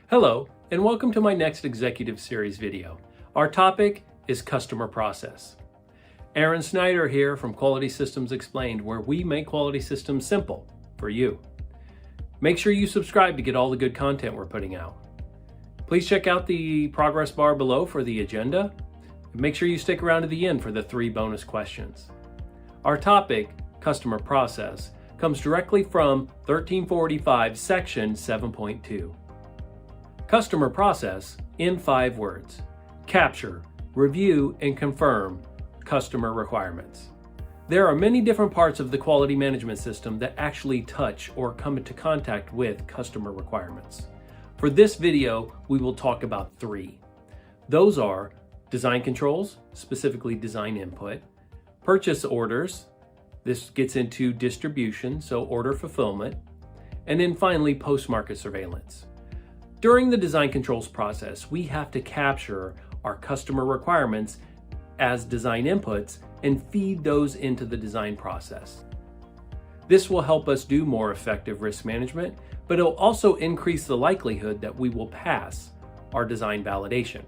Hello, and welcome to my next Executive Series video. Our topic is customer process. Aaron Snyder here from Quality Systems Explained, where we make quality systems simple for you. Make sure you subscribe to get all the good content we're putting out. Please check out the progress bar below for the agenda. And make sure you stick around to the end for the 3 bonus questions. Our topic, customer process, comes directly from 1345 section 7.2. Customer process in 5 words: capture, review, and confirm customer requirements. There are many different parts of the quality management system that actually touch or come into contact with customer requirements. For this video, we will talk about 3. Those are design controls, specifically design input, purchase orders, this gets into distribution, so order fulfillment, and then finally post-market surveillance. During the design controls process, we have to capture our customer requirements as design inputs and feed those into the design process. This will help us do more effective risk management, but it'll also increase the likelihood that we will pass our design validation.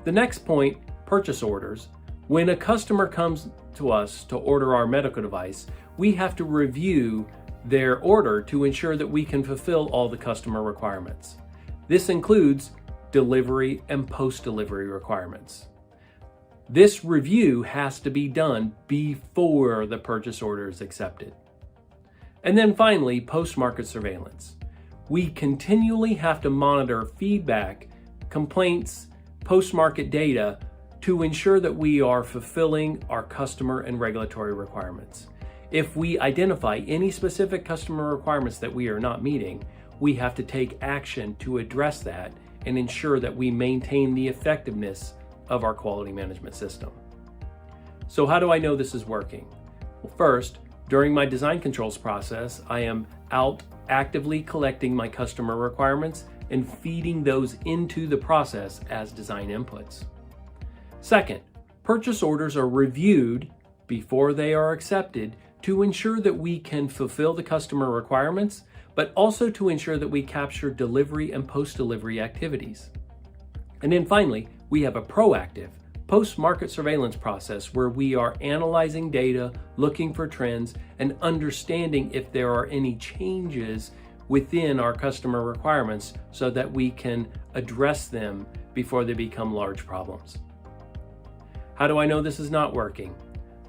The next point, purchase orders. When a customer comes to us to order our medical device, we have to review their order to ensure that we can fulfill all the customer requirements. This includes delivery and post-delivery requirements. This review has to be done before the purchase order is accepted. And then finally, post-market surveillance. We continually have to monitor feedback, complaints, post-market data to ensure that we are fulfilling our customer and regulatory requirements. If we identify any specific customer requirements that we are not meeting, we have to take action to address that and ensure that we maintain the effectiveness of our quality management system. So how do I know this is working? Well, first, during my design controls process, I am out actively collecting my customer requirements and feeding those into the process as design inputs. Second, purchase orders are reviewed before they are accepted to ensure that we can fulfill the customer requirements, but also to ensure that we capture delivery and post-delivery activities. And then finally, we have a proactive post-market surveillance process where we are analyzing data, looking for trends, and understanding if there are any changes within our customer requirements so that we can address them before they become large problems. How do I know this is not working?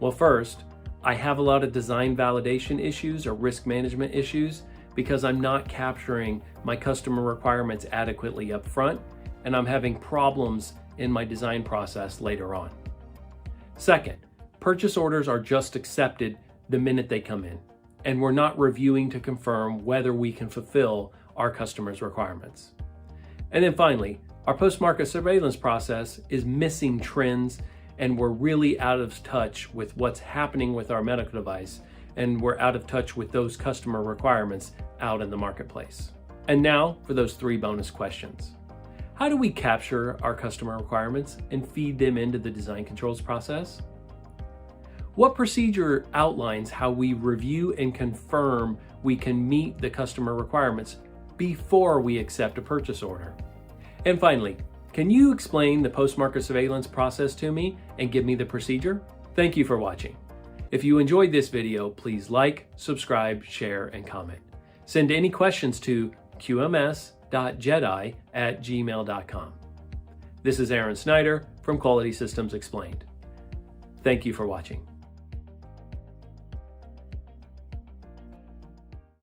Well, first, I have a lot of design validation issues or risk management issues because I'm not capturing my customer requirements adequately up front, and I'm having problems in my design process later on. Second, purchase orders are just accepted the minute they come in, and we're not reviewing to confirm whether we can fulfill our customers' requirements. And then finally, our post-market surveillance process is missing trends, and we're really out of touch with what's happening with our medical device, and we're out of touch with those customer requirements out in the marketplace. And now for those 3 bonus questions. How do we capture our customer requirements and feed them into the design controls process? What procedure outlines how we review and confirm we can meet the customer requirements before we accept a purchase order? And finally, can you explain the post-market surveillance process to me and give me the procedure? Thank you for watching. If you enjoyed this video, please like, subscribe, share, and comment. Send any questions to qms.jedi@gmail.com. This is Aaron Snyder from Quality Systems Explained. Thank you for watching.